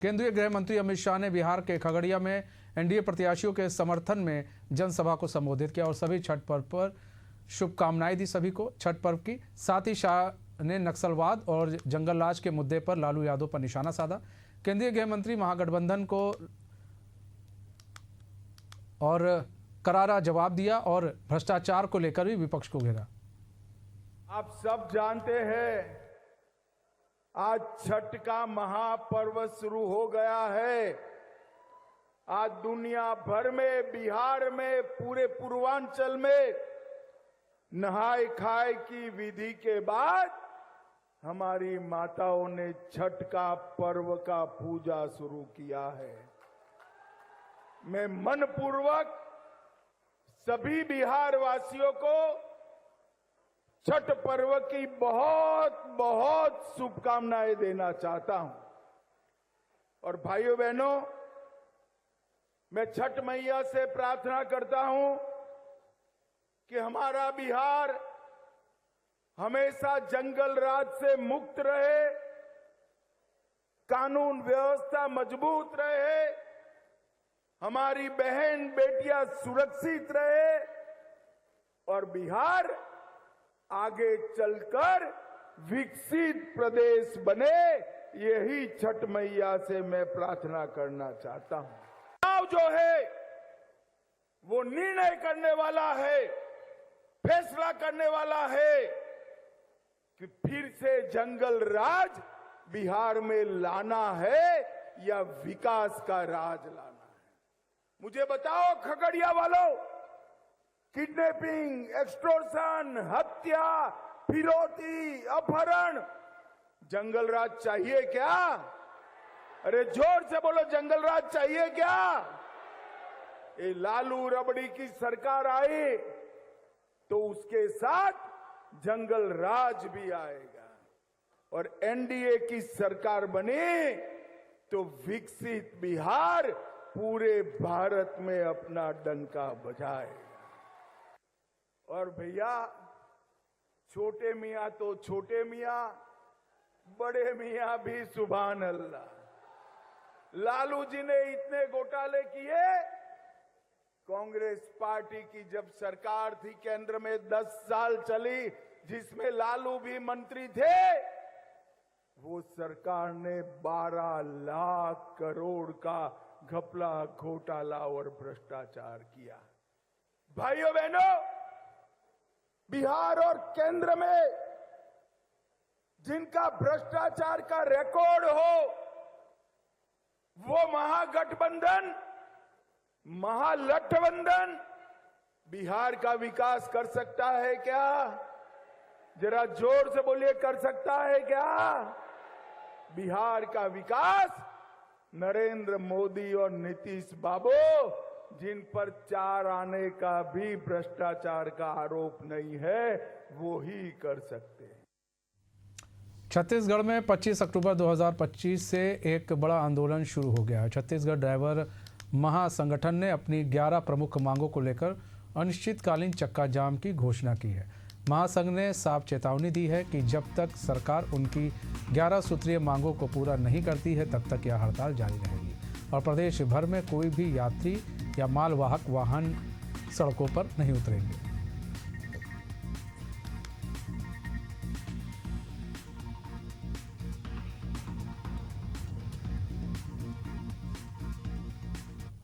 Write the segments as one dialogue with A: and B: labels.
A: केंद्रीय गृह मंत्री अमित शाह ने बिहार के खगड़िया में एनडीए प्रत्याशियों के समर्थन में जनसभा को संबोधित किया और सभी छठ पर्व पर शुभकामनाएं दी सभी को छठ पर्व की। साथ ही शाह ने नक्सलवाद और जंगलराज के मुद्दे पर लालू यादव पर निशाना साधा। केंद्रीय गृह मंत्री महागठबंधन को और करारा जवाब दिया और भ्रष्टाचार को लेकर भी विपक्ष को घेरा।
B: आप सब जानते हैं आज छठ का महापर्व शुरू हो गया है। आज दुनिया भर में, बिहार में, पूरे पूर्वांचल में नहाय खाए की विधि के बाद हमारी माताओं ने छठ का पर्व का पूजा शुरू किया है। मैं मनपूर्वक सभी बिहार वासियों को छठ पर्व की बहुत बहुत शुभकामनाएं देना चाहता हूं। और भाइयों बहनों, मैं छठ मैया से प्रार्थना करता हूं कि हमारा बिहार हमेशा जंगल राज से मुक्त रहे, कानून व्यवस्था मजबूत रहे, हमारी बहन बेटियां सुरक्षित रहे और बिहार आगे चलकर विकसित प्रदेश बने। यही छठ मैया से मैं प्रार्थना करना चाहता हूं। चुनाव जो है वो निर्णय करने वाला है, फैसला करने वाला है कि फिर से जंगल राज बिहार में लाना है या विकास का राज लाना है। मुझे बताओ खगड़िया वालों, किडनैपिंग, एक्सटॉर्शन, हत्या, फिरौती, अपहरण, जंगल राज चाहिए क्या? अरे जोर से बोलो, जंगल राज चाहिए क्या? ये लालू रबड़ी की सरकार आई तो उसके साथ जंगल राज भी आएगा और एनडीए की सरकार बनी तो विकसित बिहार पूरे भारत में अपना डंका बजाएगा। और भैया, छोटे मियां तो छोटे मियां, बड़े मियां भी सुभान अल्लाह। लालू जी ने इतने घोटाले किए। कांग्रेस पार्टी की जब सरकार थी केंद्र में 10 साल चली, जिसमें लालू भी मंत्री थे, वो सरकार ने 12 लाख करोड़ का घपला, घोटाला और भ्रष्टाचार किया। भाइयों बहनों, बिहार और केंद्र में जिनका भ्रष्टाचार का रिकॉर्ड हो, वो महागठबंधन, महागठबंधन बिहार का विकास कर सकता है क्या? जरा जोर से बोलिए, कर सकता है क्या? बिहार का विकास नरेंद्र मोदी और नीतीश बाबू, जिन पर 4 आने का भी भ्रष्टाचार का आरोप नहीं है, वो ही कर सकते हैं।
A: छत्तीसगढ़ में 25 अक्टूबर 2025 से एक बड़ा आंदोलन शुरू हो गया है। छत्तीसगढ़ ड्राइवर महासंगठन ने अपनी 11 प्रमुख मांगों को लेकर अनिश्चितकालीन चक्का जाम की घोषणा की है। महासंघ ने साफ चेतावनी दी है कि जब तक सरकार उनकी 11 सूत्रीय मांगों को पूरा नहीं करती है, तब तक यह हड़ताल जारी रहेगी और प्रदेश भर में कोई भी यात्री या मालवाहक वाहन सड़कों पर नहीं उतरेंगे।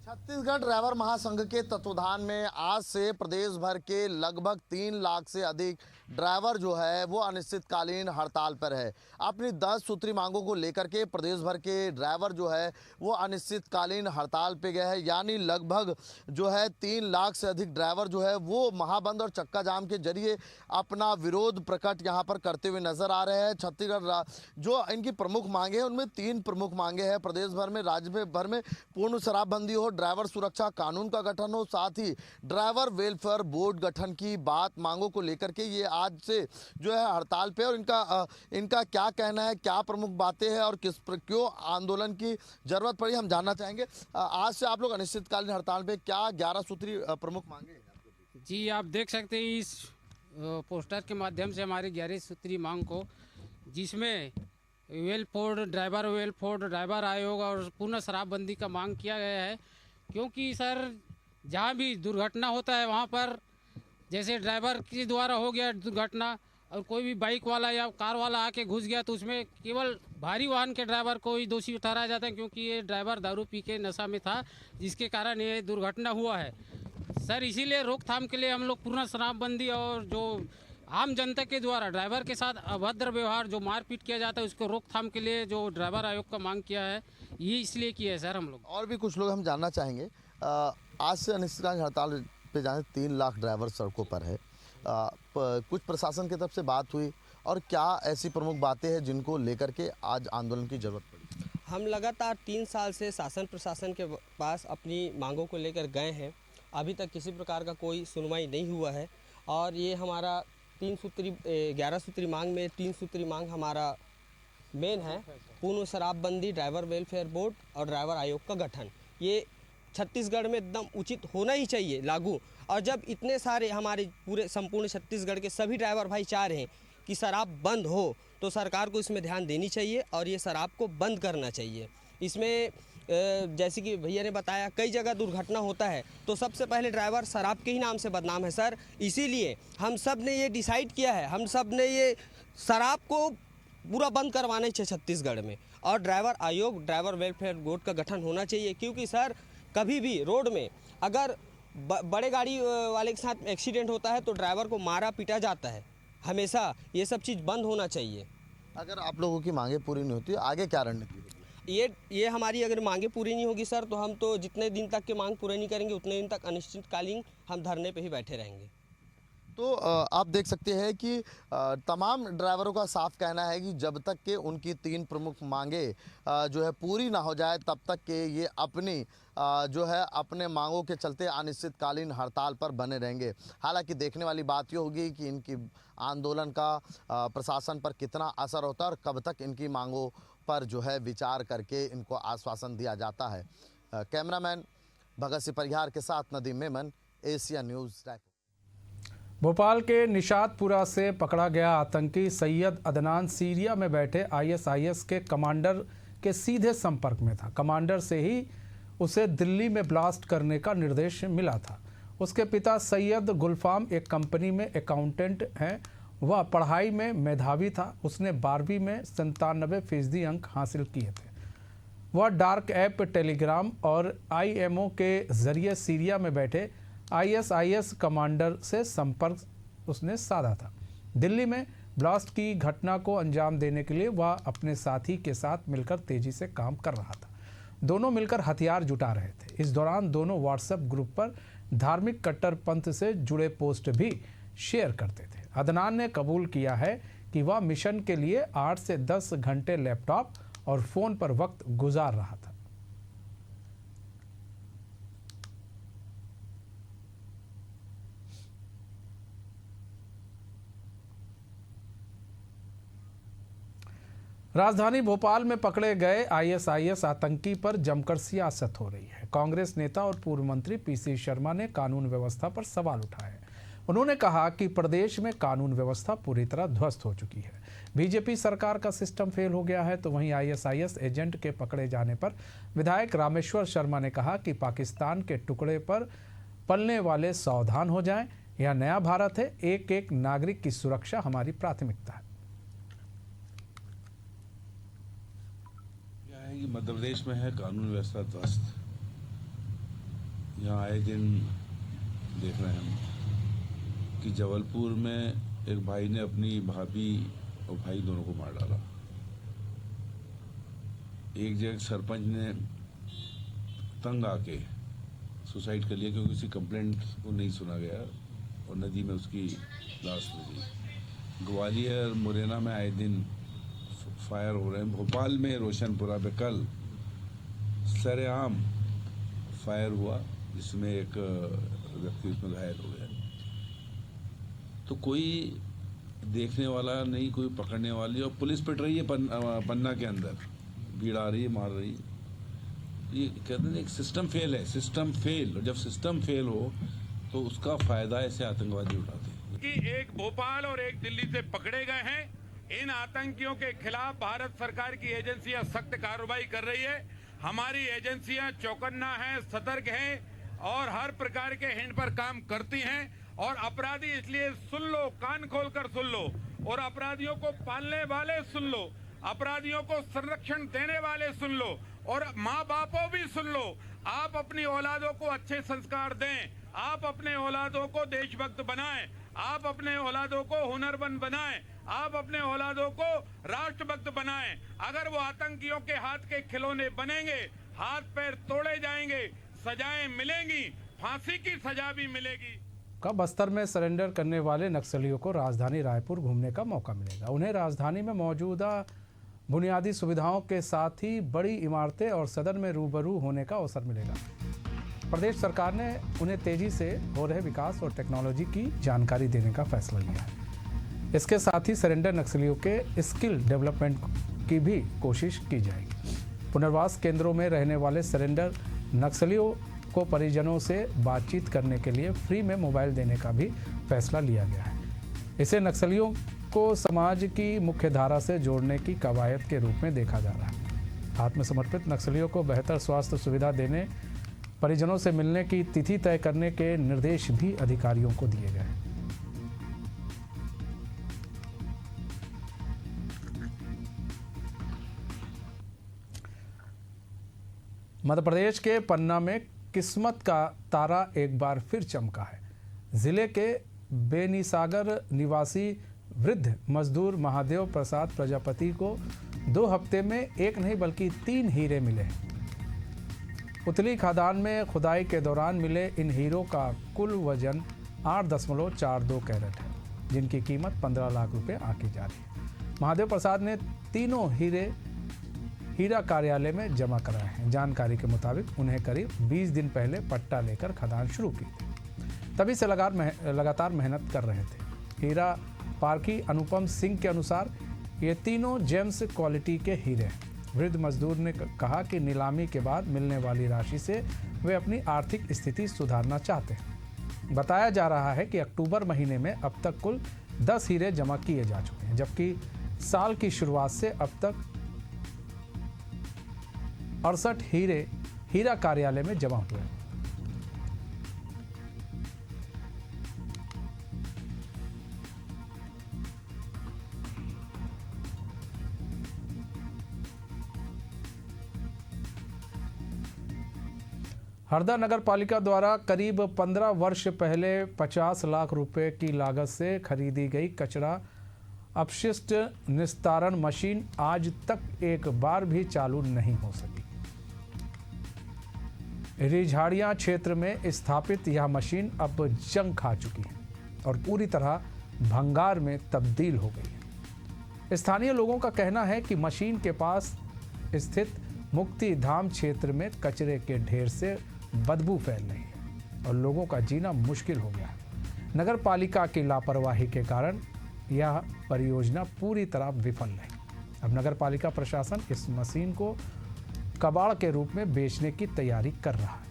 C: छत्तीसगढ़ ड्राइवर महासंघ के तत्वाधान में आज से प्रदेश भर के लगभग 3 लाख से अधिक ड्राइवर जो है वो अनिश्चितकालीन हड़ताल पर है। अपनी 10 सूत्री मांगों को लेकर के प्रदेश भर के ड्राइवर जो है वो अनिश्चितकालीन हड़ताल पे गए हैं। यानी लगभग जो है 3 लाख से अधिक ड्राइवर जो है वो महाबंद और चक्का जाम के जरिए अपना विरोध प्रकट यहाँ पर करते हुए नजर आ रहे हैं। छत्तीसगढ़ जो इनकी प्रमुख मांगे हैं उनमें 3 प्रमुख मांगे हैं। प्रदेश भर में, राज्य भर में पूर्ण शराबबंदी हो, ड्राइवर सुरक्षा कानून का गठन हो, साथ ही ड्राइवर वेलफेयर बोर्ड गठन की बात मांगों को लेकर के ये आज से जो है हड़ताल पे। और इनका क्या कहना है, क्या प्रमुख बातें हैं और क्यों आंदोलन की जरूरत पड़ी, हम जानना चाहेंगे। आज से आप लोग अनिश्चितकालीन हड़ताल पे, क्या 11 सूत्री प्रमुख मांगे हैं?
D: जी, आप देख सकते हैं इस पोस्टर के माध्यम से हमारी 11 सूत्री मांग को, जिसमें वेलफोर्ड ड्राइवर आयोग और पुनः शराबबंदी का मांग किया गया है, क्योंकि सर जहाँ भी दुर्घटना होता है वहाँ पर जैसे ड्राइवर के द्वारा हो गया दुर्घटना और कोई भी बाइक वाला या कार वाला आके घुस गया तो उसमें केवल भारी वाहन के ड्राइवर को ही दोषी ठहराया जाता है, क्योंकि ये ड्राइवर दारू पी के नशा में था जिसके कारण ये दुर्घटना हुआ है। सर इसीलिए रोकथाम के लिए हम लोग पूर्ण शराबबंदी और जो आम जनता के द्वारा ड्राइवर के साथ अभद्र व्यवहार जो मारपीट किया जाता है उसको रोकथाम के लिए जो ड्राइवर आयोग का मांग किया है ये इसलिए किया है सर हम लोग।
C: और भी कुछ लोग हम जानना चाहेंगे। आज से अनिश्चितकालीन हड़ताल पे जाने 3 लाख ड्राइवर सड़कों पर है। कुछ प्रशासन की तरफ से बात हुई और क्या ऐसी प्रमुख बातें हैं जिनको लेकर के आज आंदोलन की जरूरत पड़ी?
E: हम लगातार 3 साल से शासन प्रशासन के पास अपनी मांगों को लेकर गए हैं, अभी तक किसी प्रकार का कोई सुनवाई नहीं हुआ है। और ये हमारा 11 सूत्री मांग में 3 सूत्री मांग हमारा मेन है, पूर्ण शराबबंदी, ड्राइवर वेलफेयर बोर्ड और ड्राइवर आयोग का गठन। ये छत्तीसगढ़ में एकदम उचित होना ही चाहिए लागू। और जब इतने सारे हमारे पूरे संपूर्ण छत्तीसगढ़ के सभी ड्राइवर भाई चाह रहे हैं कि शराब बंद हो, तो सरकार को इसमें ध्यान देनी चाहिए और ये शराब को बंद करना चाहिए। इसमें जैसे कि भैया ने बताया कई जगह दुर्घटना होता है तो सबसे पहले ड्राइवर शराब के ही नाम से बदनाम है सर। इसीलिए हम सब ने ये डिसाइड किया है, हम सब ने ये शराब को पूरा बंद करवाना चाहिए छत्तीसगढ़ में। और ड्राइवर आयोग, ड्राइवर वेलफेयर बोर्ड का गठन होना चाहिए, क्योंकि सर कभी भी रोड में अगर बड़े गाड़ी वाले के साथ एक्सीडेंट होता है तो ड्राइवर को मारा पीटा जाता है। हमेशा ये सब चीज़ बंद होना चाहिए।
C: अगर आप लोगों की मांगे पूरी नहीं होती आगे क्या रणनीति होगी?
E: ये हमारी अगर मांगे पूरी नहीं होगी सर तो हम तो जितने दिन तक के मांग पूरे नहीं करेंगे उतने दिन तक अनिश्चितकालीन हम धरने पे ही बैठे रहेंगे।
C: तो आप देख सकते हैं कि तमाम ड्राइवरों का साफ कहना है कि जब तक के उनकी 3 प्रमुख मांगे जो है पूरी ना हो जाए तब तक के ये अपनी जो है अपने मांगों के चलते अनिश्चितकालीन हड़ताल पर बने रहेंगे। हालांकि देखने वाली बात ये होगी कि इनकी आंदोलन का प्रशासन पर कितना असर होता है और कब तक इनकी मांगों पर जो है विचार करके इनको आश्वासन दिया जाता है। कैमरामैन भगत सिंह परिहार के साथ नदीम मेमन, एशिया न्यूज़ रायपुर।
A: भोपाल के निशातपुरा से पकड़ा गया आतंकी सैयद अदनान सीरिया में बैठे आईएसआईएस के कमांडर के सीधे संपर्क में था। कमांडर से ही उसे दिल्ली में ब्लास्ट करने का निर्देश मिला था। उसके पिता सैयद गुलफाम एक कंपनी में अकाउंटेंट हैं। वह पढ़ाई में मेधावी था। उसने 12वीं में 97% अंक हासिल किए थे। वह डार्क ऐप, टेलीग्राम और आईएमओ के जरिए सीरिया में बैठे आईएसआईएस कमांडर से संपर्क उसने साधा था। दिल्ली में ब्लास्ट की घटना को अंजाम देने के लिए वह अपने साथी के साथ मिलकर तेजी से काम कर रहा था। दोनों मिलकर हथियार जुटा रहे थे। इस दौरान दोनों व्हाट्सएप ग्रुप पर धार्मिक कट्टरपंथ से जुड़े पोस्ट भी शेयर करते थे। अदनान ने कबूल किया है कि वह मिशन के लिए 8 से 10 घंटे लैपटॉप और फ़ोन पर वक्त गुजार रहा था। राजधानी भोपाल में पकड़े गए आईएसआईएस आतंकी पर जमकर सियासत हो रही है। कांग्रेस नेता और पूर्व मंत्री पीसी शर्मा ने कानून व्यवस्था पर सवाल उठाए। उन्होंने कहा कि प्रदेश में कानून व्यवस्था पूरी तरह ध्वस्त हो चुकी है। बीजेपी सरकार का सिस्टम फेल हो गया है, तो वहीं आईएसआईएस एजेंट के पकड़े जाने पर विधायक रामेश्वर शर्मा ने कहा कि पाकिस्तान के टुकड़े पर पलने वाले सावधान हो जाएं। यह नया भारत है। एक एक नागरिक की सुरक्षा हमारी प्राथमिकता है।
F: कि मध्य प्रदेश में है कानून व्यवस्था ध्वस्त। यहाँ आए दिन देख रहे हैं कि जबलपुर में एक भाई ने अपनी भाभी और भाई दोनों को मार डाला। एक जगह सरपंच ने तंग आके सुसाइड कर लिया क्योंकि उसकी कंप्लेंट को नहीं सुना गया और नदी में उसकी लाश मिली। ग्वालियर, मुरैना में आए दिन फायर हो रहे हैं। भोपाल में रोशनपुरा पे कल सरेआम फायर हुआ जिसमें एक व्यक्ति उसमें घायल हो गया। तो कोई देखने वाला नहीं, कोई पकड़ने वाली, और पुलिस पिट रही है पन्ना के अंदर, भीड़ आ रही है, मार रही है। ये कहते हैं एक सिस्टम फेल है। सिस्टम फेल, और जब सिस्टम फेल हो तो उसका फायदा ऐसे आतंकवादी उठाते हैं।
G: कि एक भोपाल और एक दिल्ली से पकड़े गए हैं इन आतंकियों के खिलाफ भारत सरकार की एजेंसियां सख्त कार्रवाई कर रही है। हमारी एजेंसियां चौकन्ना हैं, सतर्क हैं और हर प्रकार के हिंट पर काम करती हैं। और अपराधी इसलिए सुन लो, कान खोलकर सुन लो, और अपराधियों को पालने वाले सुन लो, अपराधियों को संरक्षण देने वाले सुन लो, और माँ बापों भी सुन लो। आप अपनी औलादों को अच्छे संस्कार दें, आप अपने औलादों को देशभक्त बनाएं, आप अपने औलादों को हुनरमंद बनाएं, आप अपने औलादों को राष्ट्रभक्त बनाएं। अगर वो आतंकियों के हाथ के खिलौने बनेंगे, हाथ पैर तोड़े जाएंगे, सजाएं मिलेंगी, फांसी की सजा भी मिलेगी।
A: का बस्तर में सरेंडर करने वाले नक्सलियों को राजधानी रायपुर घूमने का मौका मिलेगा। उन्हें राजधानी में मौजूदा बुनियादी सुविधाओं के साथ ही बड़ी इमारतें और सदन में रूबरू होने का अवसर मिलेगा। प्रदेश सरकार ने उन्हें तेजी से हो रहे विकास और टेक्नोलॉजी की जानकारी देने का फैसला लिया है। इसके साथ ही सरेंडर नक्सलियों के स्किल डेवलपमेंट की भी कोशिश की जाएगी। पुनर्वास केंद्रों में रहने वाले सरेंडर नक्सलियों को परिजनों से बातचीत करने के लिए फ्री में मोबाइल देने का भी फैसला लिया गया है। इसे नक्सलियों को समाज की मुख्य धारा से जोड़ने की कवायद के रूप में देखा जा रहा है। आत्मसमर्पित नक्सलियों को बेहतर स्वास्थ्य सुविधा देने, परिजनों से मिलने की तिथि तय करने के निर्देश भी अधिकारियों को दिए गए हैं। मध्य प्रदेश के पन्ना में किस्मत का तारा एक बार फिर चमका है। जिले के बेनीसागर निवासी वृद्ध मजदूर महादेव प्रसाद प्रजापति को 2 हफ्ते में एक नहीं बल्कि 3 हीरे मिले हैं। उतली खदान में खुदाई के दौरान मिले इन हीरों का कुल वजन 8.42 कैरेट है, जिनकी कीमत 15 लाख रुपए आंकी जा रही है। महादेव प्रसाद ने तीनों हीरे हीरा कार्यालय में जमा कराए हैं। जानकारी के मुताबिक उन्हें करीब 20 दिन पहले पट्टा लेकर खदान शुरू की थी। तभी से लगातार मेहनत कर रहे थे। हीरा पारखी अनुपम सिंह के अनुसार ये तीनों जेम्स क्वालिटी के हीरे हैं। वृद्ध मजदूर ने कहा कि नीलामी के बाद मिलने वाली राशि से वे अपनी आर्थिक स्थिति सुधारना चाहते हैं। बताया जा रहा है कि अक्टूबर महीने में अब तक कुल 10 हीरे जमा किए जा चुके हैं, जबकि साल की शुरुआत से अब तक 68 हीरे हीरा कार्यालय में जमा हुए हैं। हरदा नगर पालिका द्वारा करीब 15 वर्ष पहले 50 लाख रुपए की लागत से खरीदी गई कचरा अपशिष्ट निस्तारण मशीन आज तक एक बार भी चालू नहीं हो सकी। रिझाड़ियां क्षेत्र में स्थापित यह मशीन अब जंग खा चुकी है और पूरी तरह भंगार में तब्दील हो गई है। स्थानीय लोगों का कहना है कि मशीन के पास स्थित मुक्ति धाम क्षेत्र में कचरे के ढेर से बदबू फैल रही है और लोगों का जीना मुश्किल हो गया है। नगर पालिका की लापरवाही के कारण यह परियोजना पूरी तरह विफल रही। अब नगर पालिका प्रशासन इस मशीन को कबाड़ के रूप में बेचने की तैयारी कर रहा है।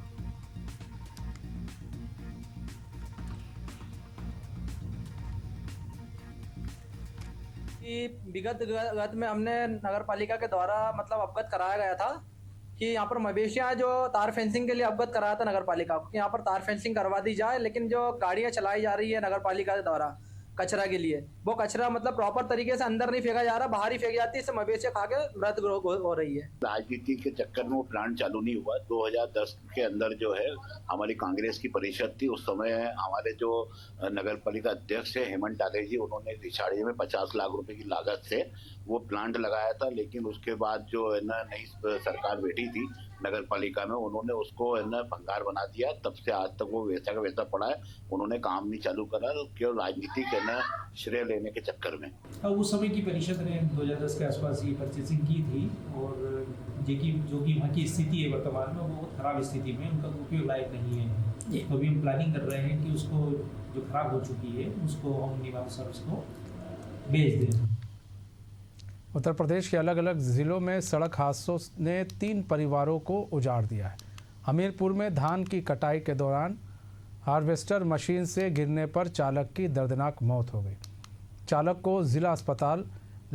H: विगत में हमने नगर पालिका के द्वारा मतलब अवगत कराया गया था कि यहाँ पर मवेशियाँ जो तार फेंसिंग के लिए अवगत कराया था नगर पालिका को कि यहाँ पर तार फेंसिंग करवा दी जाए, लेकिन जो गाड़ियाँ चलाई जा रही है नगर पालिका के द्वारा कचरा के लिए, वो कचरा मतलब प्रॉपर तरीके से अंदर नहीं फेंका जा रहा, बाहर ही फेंक जाती है, इससे मवेशी खा के मृत हो रही है।
I: राजनीति के चक्कर में वो प्लांट चालू नहीं हुआ। 2010 के अंदर जो है हमारी कांग्रेस की परिषद थी, उस समय हमारे जो नगर पालिका अध्यक्ष है हेमंत टाले जी, उन्होंने रिछाड़ी में 50 लाख रुपए की लागत से वो प्लांट लगाया था। लेकिन उसके बाद जो है ना नई सरकार बैठी थी नगर पालिका में, उन्होंने उसको है ना भंगार बना दिया। तब से आज तक वो वैसा का वैसा पड़ा है, उन्होंने काम नहीं चालू करा, केवल राजनीतिक है ना श्रेय लेने के चक्कर में।
J: उस समय की परिषद ने 2010 के आसपास ये परचेसिंग की थी और जो कि वहाँ की स्थिति है वर्तमान में वो बहुत खराब स्थिति में, उनका उपयोग लायक नहीं है। तो अभी हम प्लानिंग कर रहे हैं कि उसको जो खराब हो चुकी है उसको हम निवासानुसार उसको बेच दें।
A: उत्तर प्रदेश के अलग अलग जिलों में सड़क हादसों ने 3 परिवारों को उजाड़ दिया है। हमीरपुर में धान की कटाई के दौरान हार्वेस्टर मशीन से गिरने पर चालक की दर्दनाक मौत हो गई। चालक को जिला अस्पताल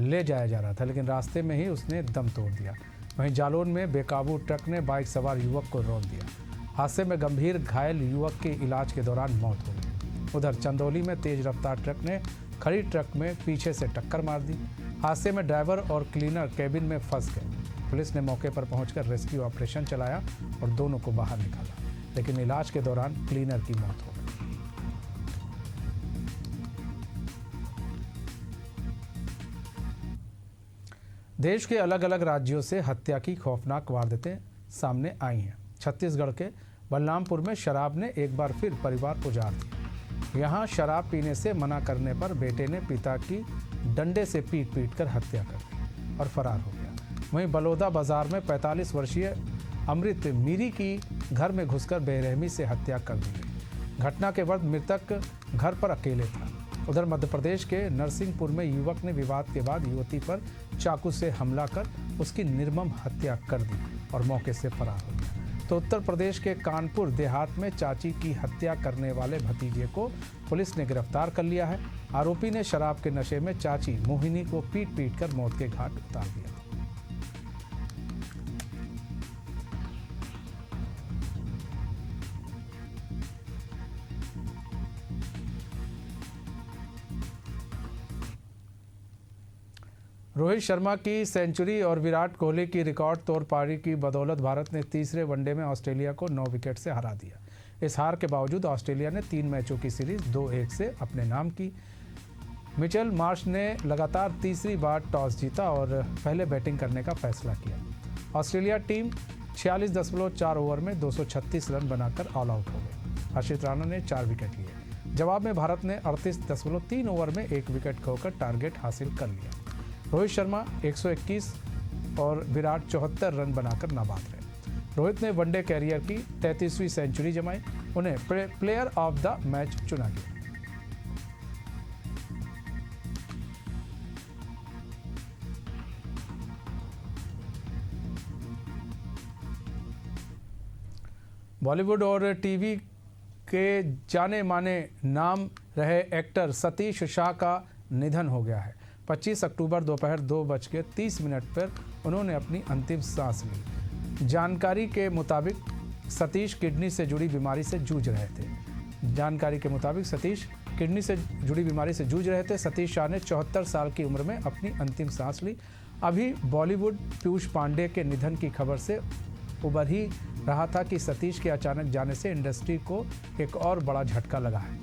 A: ले जाया जा रहा था, लेकिन रास्ते में ही उसने दम तोड़ दिया। वहीं जालौन में बेकाबू ट्रक ने बाइक सवार युवक को रौंद दिया। हादसे में गंभीर घायल युवक की इलाज के दौरान मौत हो गई। उधर चंदौली में तेज रफ्तार ट्रक ने खड़ी ट्रक में पीछे से टक्कर मार दी। हादसे में ड्राइवर और क्लीनर केबिन में फंस गए। पुलिस ने मौके पर पहुंचकर रेस्क्यू ऑपरेशन चलाया और दोनों को बाहर निकाला, लेकिन इलाज के दौरान क्लीनर की मौत हो गई। देश के अलग अलग राज्यों से हत्या की खौफनाक वारदातें सामने आई हैं। छत्तीसगढ़ के बलरामपुर में शराब ने एक बार फिर परिवार को उजाड़ दिया। यहाँ शराब पीने से मना करने पर बेटे ने पिता की डंडे से पीट कर हत्या कर दी और फरार हो गया। वहीं बलौदा बाजार में 45 वर्षीय अमृत मीरी की घर में घुसकर बेरहमी से हत्या कर दी गई। घटना के वक्त मृतक घर पर अकेले था। उधर मध्य प्रदेश के नरसिंहपुर में युवक ने विवाद के बाद युवती पर चाकू से हमला कर उसकी निर्मम हत्या कर दी और मौके से फरार हो गया। तो उत्तर प्रदेश के कानपुर देहात में चाची की हत्या करने वाले भतीजे को पुलिस ने गिरफ्तार कर लिया है। आरोपी ने शराब के नशे में चाची मोहिनी को पीट कर मौत के घाट उतार दिया। रोहित शर्मा की सेंचुरी और विराट कोहली की रिकॉर्ड तोड़ पारी की बदौलत भारत ने तीसरे वनडे में ऑस्ट्रेलिया को 9 विकेट से हरा दिया। इस हार के बावजूद ऑस्ट्रेलिया ने 3 मैचों की सीरीज 2-1 से अपने नाम की। मिचेल मार्श ने लगातार तीसरी बार टॉस जीता और पहले बैटिंग करने का फैसला किया। ऑस्ट्रेलिया टीम 46.4 ओवर में 236 रन बनाकर ऑल आउट हो गई। हर्षित राणा ने 4 विकेट लिए। जवाब में भारत ने 38.3 ओवर में 1 विकेट खोकर टारगेट हासिल कर लिया। रोहित शर्मा 121 और विराट 74 रन बनाकर नाबाद रहे। रोहित ने वनडे कैरियर की 33वीं सेंचुरी जमाई। उन्हें प्लेयर ऑफ द मैच चुना गया। बॉलीवुड और टीवी के जाने माने नाम रहे एक्टर सतीश शाह का निधन हो गया है। 25 अक्टूबर दोपहर 2:30 पर उन्होंने अपनी अंतिम सांस ली। जानकारी के मुताबिक सतीश किडनी से जुड़ी बीमारी से जूझ रहे थे। सतीश शाह ने 74 साल की उम्र में अपनी अंतिम सांस ली। अभी बॉलीवुड पीयूष पांडे के निधन की खबर से उभर ही रहा था कि सतीश के अचानक जाने से इंडस्ट्री को एक और बड़ा झटका लगा है।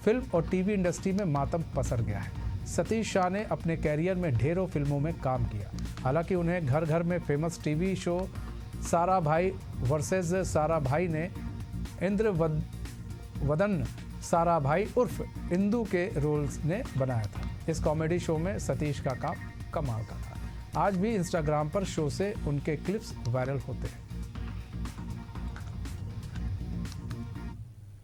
A: फिल्म और टीवी इंडस्ट्री में मातम पसर गया है। सतीश शाह ने अपने कैरियर में ढेरों फिल्मों में काम किया। हालांकि उन्हें घर घर में फेमस टीवी शो सारा भाई वर्सेस सारा भाई ने इंद्रवदन सारा भाई उर्फ इंदू के रोल्स ने बनाया था। इस कॉमेडी शो में सतीश का काम कमाल का था। आज भी इंस्टाग्राम पर शो से उनके क्लिप्स वायरल होते हैं।